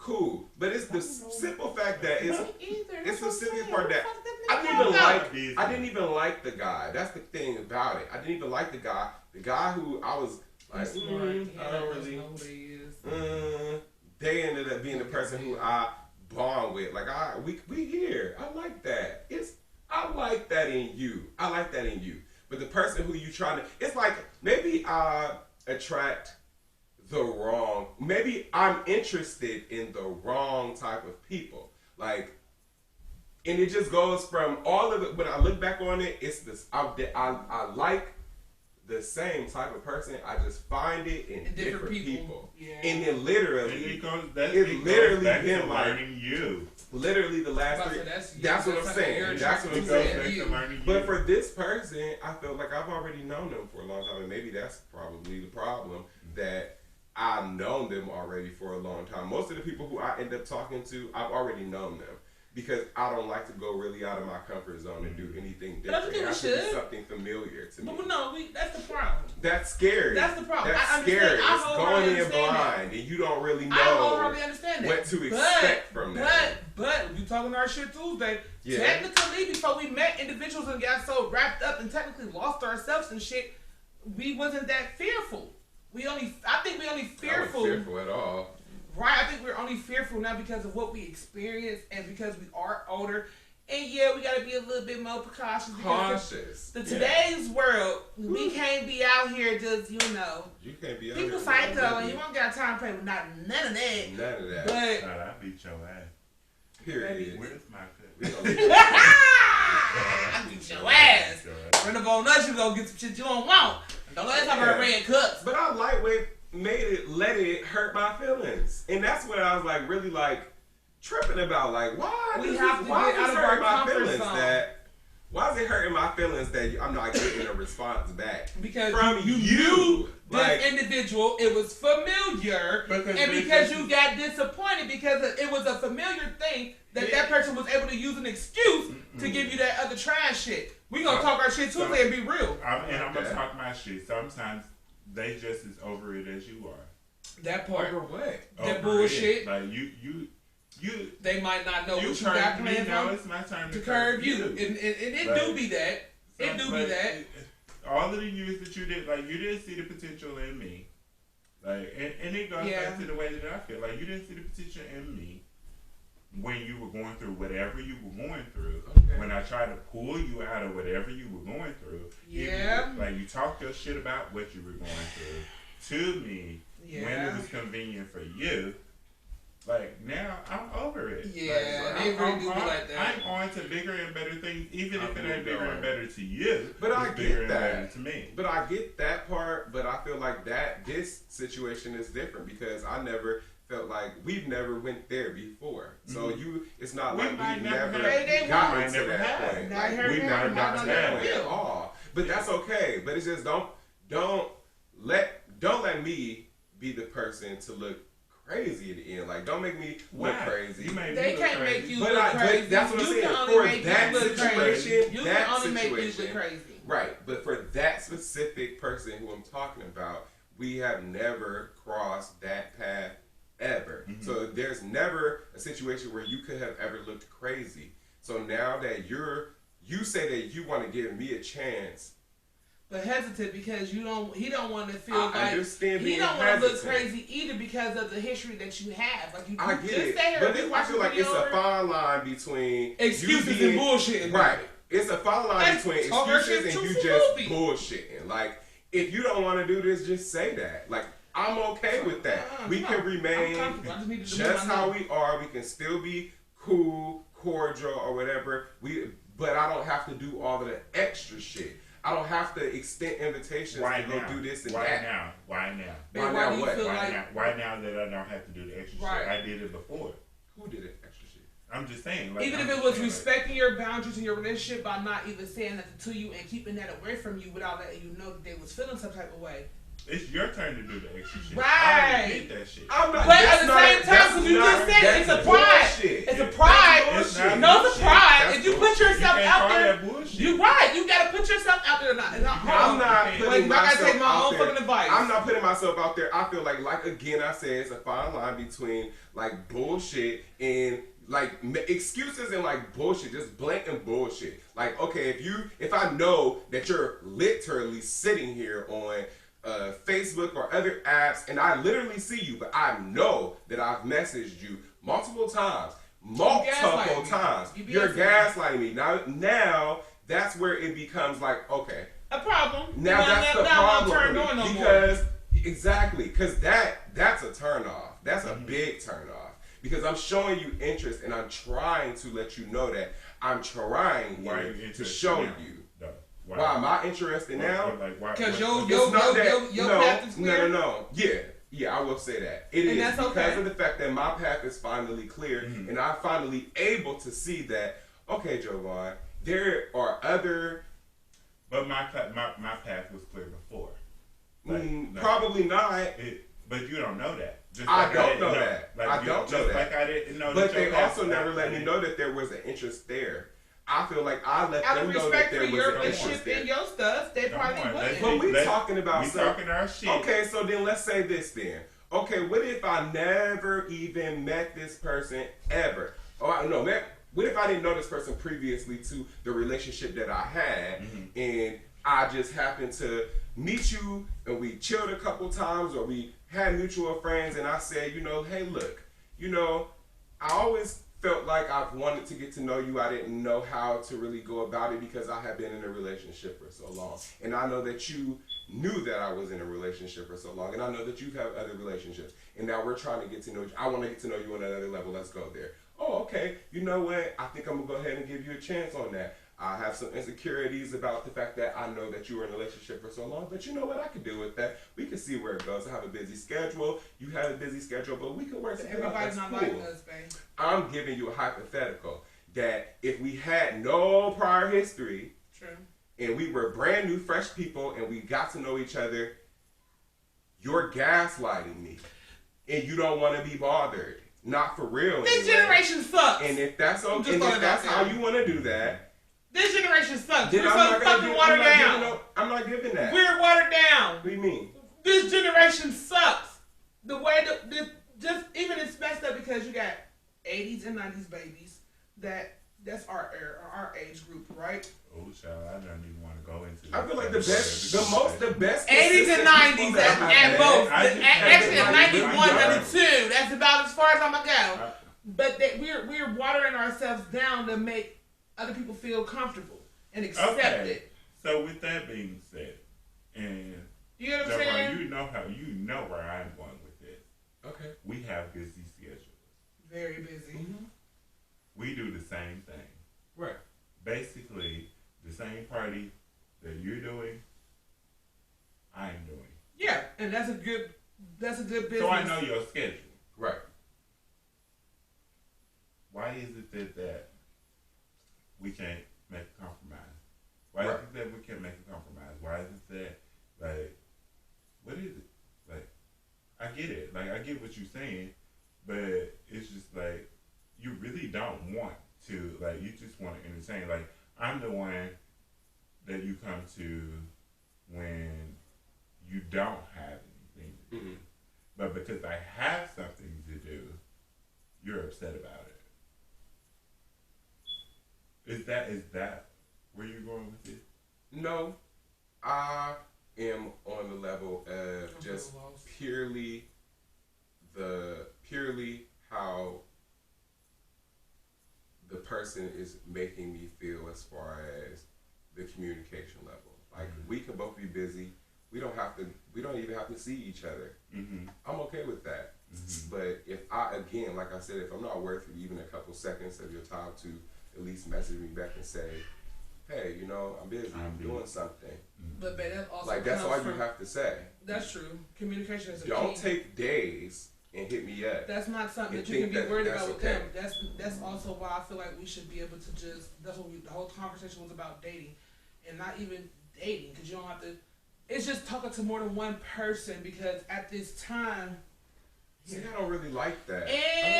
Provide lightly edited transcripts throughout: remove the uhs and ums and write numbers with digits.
cool. But it's the simple fact that it's the simple part that I didn't even like the guy. That's the thing about it. I didn't even like the guy. The guy who I was like, I don't really. They ended up being the person who I bond with. Like we here. I like that. I like that in you. I like that in you. But the person who you trying to, it's like maybe I attract the wrong. Maybe I'm interested in the wrong type of people. Like, and it just goes from all of it. When I look back on it, it's this. I like the same type of person. I just find it in different people. Yeah. And then literally, it's literally been like learning you. Literally the last three. That's what I'm saying. That's what I'm saying. But for this person, I feel like I've already known them for a long time, and maybe that's probably the problem, that I've known them already for a long time. Most of the people who I end up talking to, I've already known them. Because I don't like to go really out of my comfort zone and do anything different. But I think it has to be something familiar to me. But no, that's the problem. That's scary. That's the problem. That's scary. It's going in blind and you don't really know what to expect from that. But you talking our shit Tuesday. Yeah. Technically, before we met individuals and got so wrapped up and technically lost ourselves and shit, we wasn't that fearful. I think we only fearful. I wasn't fearful at all. Right, I think we're only fearful now because of what we experienced and because we are older. And yeah, we got to be a little bit more cautious. Today's world, we can't be out here just, You can't be out people here. People psycho and you don't got time to play with none of that. None of that. But I beat your ass. Period. Where's my I beat your ass. Run up on us, you gonna get some shit you don't want. Don't let us have our red cups. But I lightweight let it hurt my feelings. And that's what I was like really like tripping about. Like, why is it hurting my feelings why is it hurting my feelings that I'm not getting a response back? Because from you knew this individual, it was familiar, and because you got disappointed because it was a familiar thing that person was able to use an excuse to give you that other trash shit. We gonna talk our shit Tuesday and be real. I'm gonna talk my shit. Sometimes they just as over it as you are. That part. Over what? That bullshit. Like you. They might not know what you got planned now it's my turn to curve you. And it do be that. It do be that. All of the years that you did, like, you didn't see the potential in me. Like, and it goes back to the way that I feel. Like, you didn't see the potential in me when you were going through whatever you were going through. Okay. When I tried to pull you out of whatever you were going through. Yeah. Like, you talked your shit about what you were going through to me when it was convenient for you. Like, now I'm over it. Yeah, they really do like that. I'm on to bigger and better things, even if it ain't bigger and better to you. But I get that. To me. But I get that part. But I feel like this situation is different because I never felt like we've never went there before. So it's not like we've never gotten to that point. Like, we've never gotten to that point at all. But that's okay. But it's just don't let me be the person to look crazy at the end. Like, don't make me look crazy. They can't make you look crazy. But that's what I'm saying. For that situation, you can only make you look crazy. Right. But for that specific person who I'm talking about, we have never crossed that path ever. Mm-hmm. So there's never a situation where you could have ever looked crazy. So now that you say that you want to give me a chance. But hesitant because he don't want to feel he don't want to look crazy either because of the history that you have. Like, you I get it, but I feel like it's a fine line between excuses and bullshit. Right, it's a fine line between excuses and you just bullshitting. Like, if you don't want to do this, just say that. Like, I'm okay with that. We can remain just how we are. We can still be cool, cordial, or whatever. But I don't have to do all of the extra shit. I don't have to extend invitations to go do this and that. Why now? Why now what? Why now that I don't have to do the extra shit? I did it before. Who did it extra shit? I'm just saying. Like, even if it was respecting your boundaries in your relationship by not even saying that to you and keeping that away from you without letting you know that they was feeling some type of way. It's your turn to do the extra shit. Right. I already did that shit. But at the same time, because you just said it's a pride. It's a pride. No, it's a pride. If you put yourself out there, you're right. You got to put yourself out out there or not? I'm not putting myself I gotta take my own fucking advice. I'm not putting myself out there. I feel like again, I say it's a fine line between like bullshit and like excuses and like bullshit, just blatant bullshit. Like, okay, if I know that you're literally sitting here on Facebook or other apps, and I literally see you, but I know that I've messaged you multiple times. You're gaslighting me. Now that's where it becomes like, okay, a problem. Now that's the problem because that's a turn off. That's a big turn off because I'm showing you interest and I'm trying to let you know that I'm trying to show you. Why am I interested now? Because your path is clear. No. Yeah, I will say that. It is because of the fact that my path is finally clear and I'm finally able to see that, okay, Jovan, there are other... But my path was clear before. Probably not. But you don't know that. I don't know that. I don't know that. Like I didn't know but they also never let me know that there was an interest there. I feel like I let them know that there was an interest there. In your stuff, they probably wouldn't. But we talking about talking our shit. Okay, so then let's say this then. Okay, what if I never even met this person ever? What if I didn't know this person previously to the relationship that I had, and I just happened to meet you, and we chilled a couple times, or we had mutual friends, and I said, hey, look, I always felt like I've wanted to get to know you. I didn't know how to really go about it because I had been in a relationship for so long. And I know that you knew that I was in a relationship for so long. And I know that you have other relationships. And now we're trying to get to know you. I want to get to know you on another level. Let's go there. Oh, okay. You know what? I think I'm going to go ahead and give you a chance on that. I have some insecurities about the fact that I know that you were in a relationship for so long, but you know what? I could deal with that. We can see where it goes. I have a busy schedule. You have a busy schedule, but we can work together. Everybody's not like us, babe. I'm giving you a hypothetical that if we had no prior history, and we were brand new, fresh people, and we got to know each other, you're gaslighting me, and you don't want to be bothered. Not for real. This generation sucks. And if that's okay, and if that's how you want to do that. This generation sucks. We're so fucking watered down. I'm not giving that. We're watered down. What do you mean? This generation sucks. The way just even it's messed up because you got 80s and 90s babies that's our era, our age group, right? Oh, child, I don't even want to go into. I feel like the best 80s and 90s at both. Actually, at 91, 92. That's about as far as I'm gonna go. But we're watering ourselves down to make other people feel comfortable and accept it. So with that being said, and you know what I'm saying? You know where I'm going with this. Okay. We have busy schedules. Very busy. Mm-hmm. We do the same thing. Right. Basically, the same party that you're doing, I'm doing. Yeah, and that's a good business. So I know your schedule. Right. Why is it that we can't make a compromise? Why is it that we can't make a compromise? Why is it that, like, what is it? Like, I get it. Like, I get what you're saying, but it's just like, you really don't want to, like, you just want to entertain. Like, I'm the one that you come to when you don't have anything to do. But because I have something to do, you're upset about it. Is that where you're going with it? No, I am on the level of just purely how the person is making me feel as far as the communication level. Like, we can both be busy. We don't even have to see each other. I'm okay with that. But if like I said, if I'm not worth even a couple seconds of your time to at least message me back and say, hey, I'm busy, I'm doing something. But that also like, that's all you have to say. That's true. Communication is a key. Don't take days and hit me up. That's not something that you can be worried about with them. That's also why I feel like we should be able to just. That's what the whole conversation was about, dating, and not even dating, because you don't have to. It's just talking to more than one person, because at this time. See, I don't really like that. I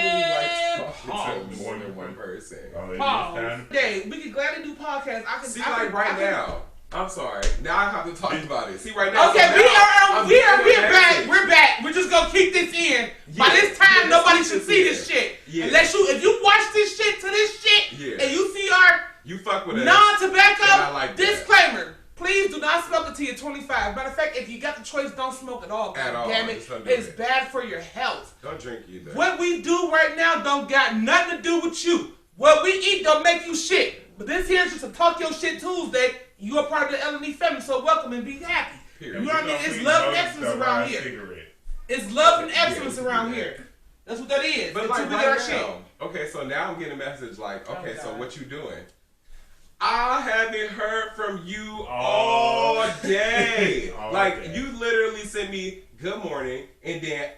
don't really like talking to more than one person. Pause. Hey, we can gladly do podcasts. Right now, I'm sorry. Now I have to talk about it. See, right now. Okay, so we're back. We're back. We're just gonna keep this in. By this time, nobody should see this shit. Yeah. If you watch this shit to this shit, and you see our fuck with non-tobacco disclaimer. Please do not smoke until you're 25. Matter of fact, if you got the choice, don't smoke at all. God damn it. It's bad for your health. Don't drink either. What we do right now don't got nothing to do with you. What we eat don't make you shit. But this here is just a Talk Your Shit Tuesday. You are part of the L&E family, so welcome and be happy. Period. You know what I mean? It's love and excellence around here. It's love and excellence around here. That's what that is. But like right now, okay, so now I'm getting a message like, okay, so what you doing? I haven't heard from you all day. You literally sent me good morning, and then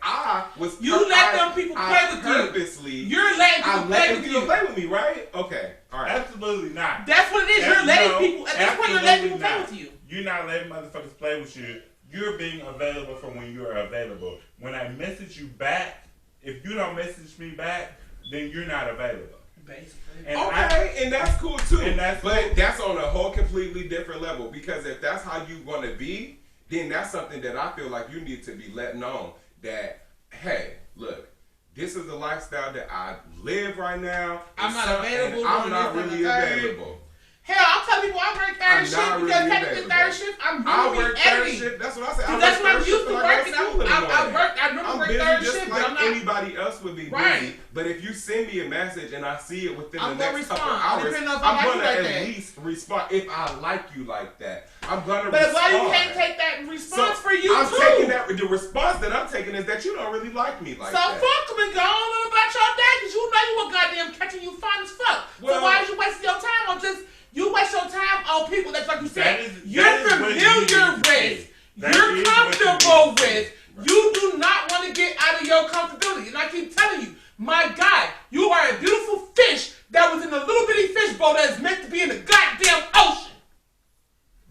let them people play with purposely, you. You're letting people play with me, right? Okay, all right. Absolutely not. That's what it is. You're letting people. At this point, you're letting people play with you. You're not letting motherfuckers play with you. You're being available for when you're available. When I message you back, if you don't message me back, then you're not available. Basically. And that's cool too. But that's on a whole completely different level, because if that's how you want to be, then that's something that I feel like you need to be letting on that, hey, look, this is the lifestyle that I live right now. I'm not available. I'm not really available. Hell, I'm telling people I work third shift because technically third shift, I'm really editing. That's what I said. That's what I'm used to working. I remember working third shift, like but I'm not. Anybody else would be busy. But if you send me a message and I see it within the next couple hours, I'm going to at least respond if I like you like that. I'm going to respond. But why you can't take that response for you I'm taking that. The response that I'm taking is that you don't really like me like that. So fuck them and go on about your day, because you know you a goddamn catching you fine as fuck. So why did you waste your time on just... You waste your time on people that's like you said, you're familiar with, you're comfortable with. You do not want to get out of your comfortability. And I keep telling you, my God, you are a beautiful fish that was in a little bitty fish bowl that is meant to be in the goddamn ocean.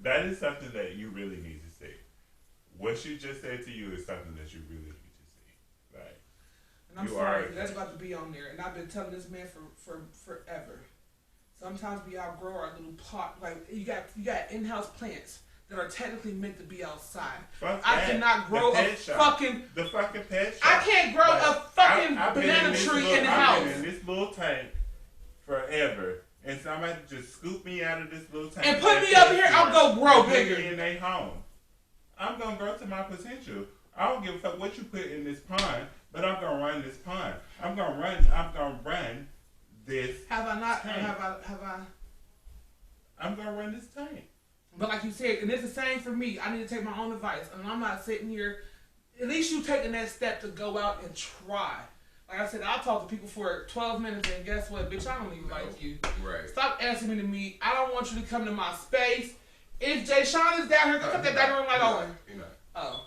That is something that you really need to see. What she just said to you is something that you really need to see. Right? And I'm sorry, that's about to be on there. And I've been telling this man for forever. Sometimes we outgrow our little pot. Like you got in-house plants that are technically meant to be outside. I cannot grow the fucking pet shop. I can't grow a fucking banana tree in the house. I've been in this little tank forever, and somebody just scoop me out of this little tank and put me over here. I'll go grow bigger in their home. I'm gonna grow to my potential. I don't give a fuck what you put in this pond, but I'm gonna run this pond. I'm gonna run. This have I not? Tank. Have I? I'm gonna run this tank. But like you said, and it's the same for me. I need to take my own advice, and I'm not sitting here. At least you taking that step to go out and try. Like I said, I'll talk to people for 12 minutes, and guess what, bitch? I don't even like you. Right. Stop asking me to meet. I don't want you to come to my space. If Jay Sean is down here, cut that dining room light on. Oh.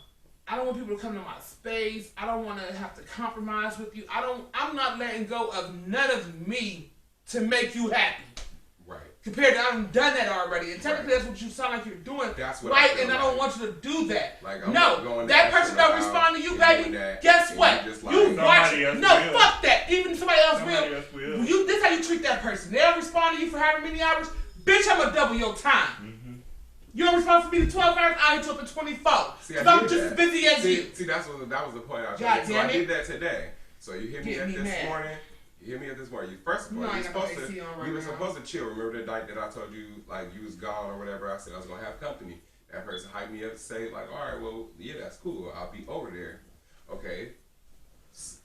I don't want people to come to my space. I don't want to have to compromise with you. I'm not letting go of none of me to make you happy. Right. Compared to I've done that already. And technically that's what you sound like you're doing. That's what right, and I don't want you to do that. Like no, that person don't respond to you, baby. Guess what? You watch it. No, fuck that. Even somebody else will. This how you treat that person. They don't respond to you for however many hours. Bitch, I'm going to double your time. Mm-hmm. You don't respond for me to 12 hours, I'll hit you up at 24. Because I'm just as busy as you. See, that was the point I was trying to make. So I did that today. So you hit me up this morning. You hit me up this morning. First of all, you were supposed to chill. Remember the night that I told you, like, you was gone or whatever? I said I was going to have company. That person hyped me up to say, like, all right, well, yeah, that's cool. I'll be over there. Okay.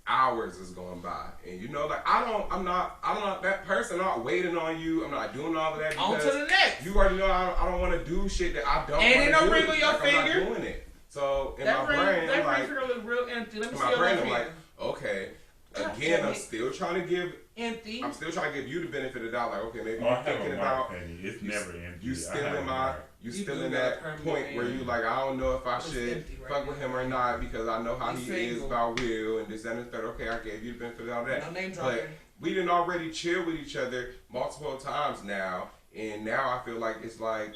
Hours is going by, and you know, like I'm not that person. I'm not waiting on you. I'm not doing all of that because on to the next. You already know I don't want to do shit that I don't. And no ring on your finger. I'm not doing it. So in my brain, that I'm like, finger look real empty. Let me see my your brain, left I'm hand. like, okay. Again, I'm still trying to give. Empty. I'm still trying to give you the benefit of the doubt. Like, okay, maybe you're thinking about. It's never empty. You still in that point where you like, I don't know if I should fuck with him or not because I know how he is about Will and this and the third. Okay, I gave you the benefit of all that. No name dropping. But we didn't already chill with each other multiple times now, and now I feel like it's like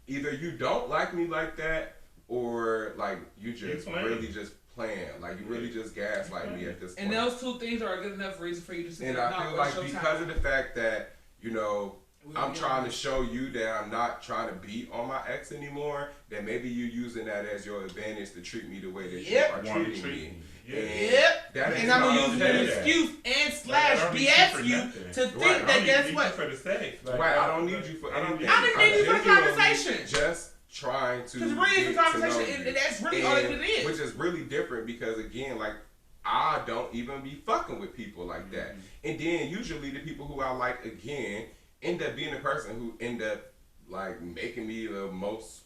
either you don't like me like that or like you just really just playing. Like you really just gaslight me at this point. And those two things are a good enough reason for you to say. And I feel like because of the fact that, you know, I'm trying to show you that I'm not trying to beat on my ex anymore. That maybe you're using that as your advantage to treat me the way that you are treating me. Yep. And I'm gonna use it as an excuse and slash BS you to think that guess what? For the sex. Right. I don't need you for anything. I didn't need you for the conversation. Just trying to. Because really, the conversation, and that's really all it is. Which is really different because again, like. I don't even be fucking with people like that. And then usually the people who I like again end up being the person who end up like making me the most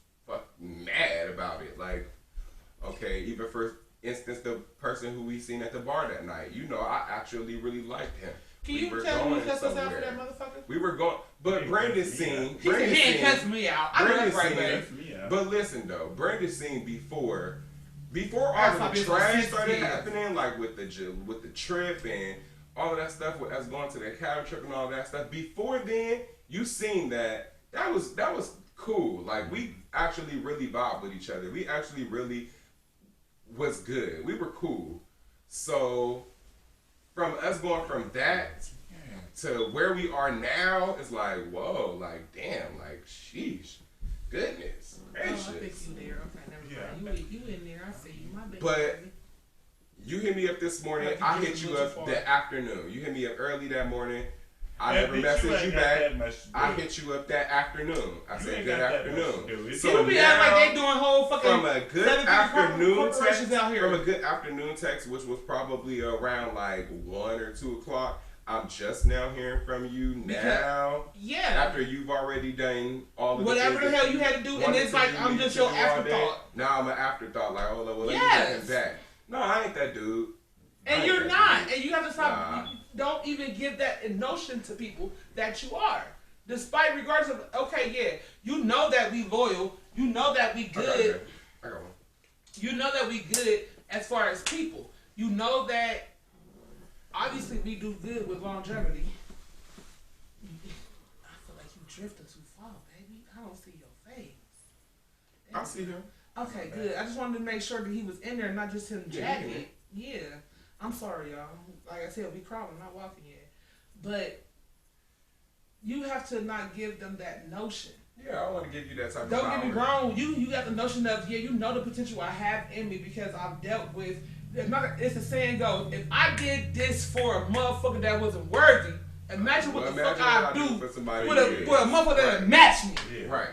mad about it. Like, okay, even for instance, the person who we seen at the bar that night, you know, I actually really liked him. Can you tell me who cussed us out for that motherfucker? We were going, but Brandon seen. He ain't cussed me out. I know that's right, man. But listen though, Brandon seen before all of the trash started happening, like with the trip and all of that stuff, with us going to the cabin trip and all that stuff. Before then, you seen that was cool. Like we actually really vibed with each other. We actually really was good. We were cool. So from us going from that to where we are now, it's like whoa, like damn, like sheesh, goodness gracious. Oh, I think you there. Okay, never mind. You in there. I see you. My bad. But you hit me up this morning. I hit you up the afternoon. You hit me up early that morning. I never messaged you back. I hit you up that afternoon. I said good afternoon. So people be acting like they doing whole fucking from a good afternoon text out here. From a good afternoon text, which was probably around like 1 or 2 o'clock. I'm just now hearing from you now. Yeah. After you've already done all of whatever the hell you had to do, and it's like I'm just your afterthought. Now I'm an afterthought. Like, oh, well, let me get him back. No, I ain't that dude. And you're not. And you have to stop. Don't even give that notion to people that you are. Despite, regardless of, okay, yeah, you know that we loyal. You know that we good. I got one. You know that we good as far as people. You know that. Obviously, we do good with longevity. I feel like you drifted too far, baby. I don't see your face. I see him. Okay, good. I just wanted to make sure that he was in there, not just him jacket. Yeah. I'm sorry, y'all. Like I said, we crawling, not walking yet. But you have to not give them that notion. Yeah, I want to give you that type of Don't get me wrong. You got the notion of, you know the potential I have in me because I've dealt with. It's the saying goes, if I did this for a motherfucker that wasn't worthy, imagine what the fuck I'd do with a motherfucker that would match me. Yeah. Right.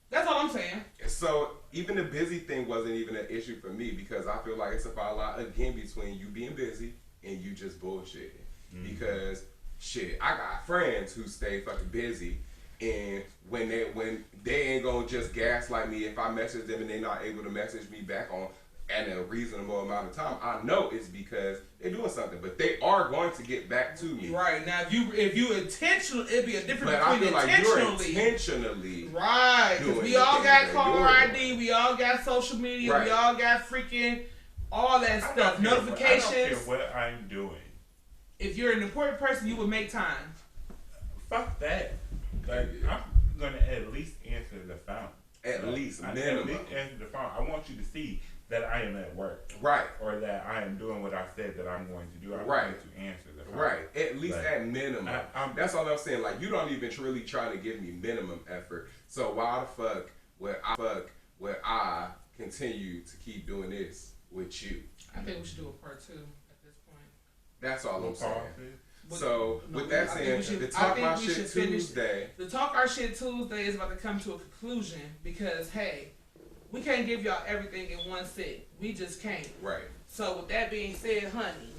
That's all I'm saying. So even the busy thing wasn't even an issue for me because I feel like it's a fine line again between you being busy and you just bullshitting. Because shit, I got friends who stay fucking busy, and when they ain't gonna just gaslight me if I message them and they're not able to message me back on at a reasonable amount of time, I know it's because they're doing something, but they are going to get back to me. Right. Now, if you intentionally, it'd be a difference but between I feel intentionally. Like you're intentionally. Right. Because we all got caller ID, we all got social media, we all got freaking all that stuff. Notifications. I don't care what I'm doing. If you're an important person, you would make time. Fuck that. Like, I'm gonna at least answer the phone. At least minimum. At least answer the phone. I want you to see that I am at work. Right. Or that I am doing what I said that I'm going to do. I'm going to answer the phone. Right. At least at minimum. That's all I'm saying. Like, you don't even really try to give me minimum effort. So why the fuck would I continue to keep doing this with you? I think we should do a part 2 at this point. That's all I'm saying. So, with that saying, the Talk My Shit Tuesday. The Talk Our Shit Tuesday is about to come to a conclusion because, hey, we can't give y'all everything in one sit. We just can't. Right. So with that being said, honey,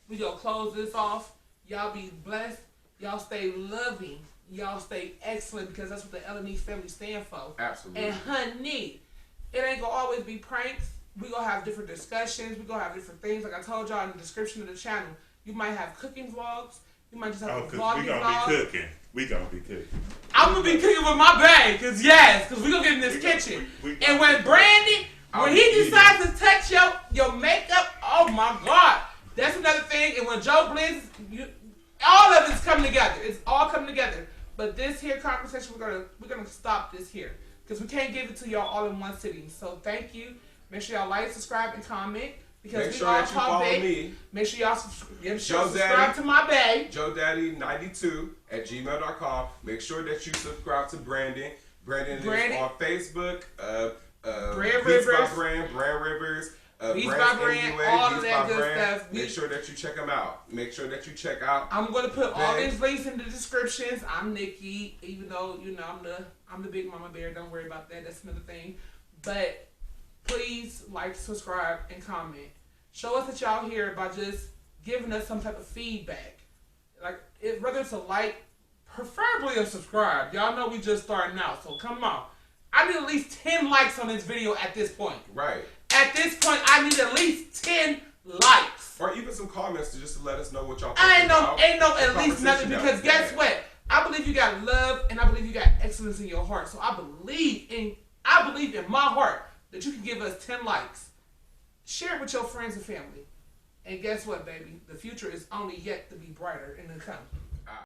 we gonna close this off. Y'all be blessed. Y'all stay loving. Y'all stay excellent because that's what the LNE family stand for. Absolutely. And honey, it ain't gonna always be pranks. We gonna have different discussions. We gonna have different things. Like I told y'all in the description of the channel, you might have cooking vlogs. You might just have a vlogging we gonna be cooking. We gonna be cooking. I'm gonna be cooking with my bag, cause we gonna get in this kitchen. And when Brandy, when he decides to touch your makeup, oh my God, that's another thing. And when Joe blends, all of it's coming together. It's all coming together. But this here conversation, we're gonna stop this here, cause we can't give it to y'all all in one sitting. So thank you. Make sure y'all like, subscribe, and comment. Because make sure that you follow me. Make sure y'all subscribe to my bae. JoeDaddy92@gmail.com. Make sure that you subscribe to Brandon. Brandon is on Facebook. Brand Rivers. Brand Rivers. Beats by Brand, all of that good stuff. Make sure that you check them out. Make sure that you check out. I'm gonna put all these links in the descriptions. I'm Nikki, even though I'm the big mama bear. Don't worry about that. That's another thing. But please like, subscribe, and comment. Show us that y'all here by just giving us some type of feedback. Like whether it's a like, preferably a subscribe. Y'all know we just starting out, so come on. I need at least 10 likes on this video at this point. Right. At this point, I need at least 10 likes. Or even some comments to let us know what y'all think. Ain't no at least nothing, because guess what? I believe you got love and I believe you got excellence in your heart. So I believe in my heart that you can give us 10 likes. Share it with your friends and family. And guess what, baby? The future is only yet to be brighter in the coming.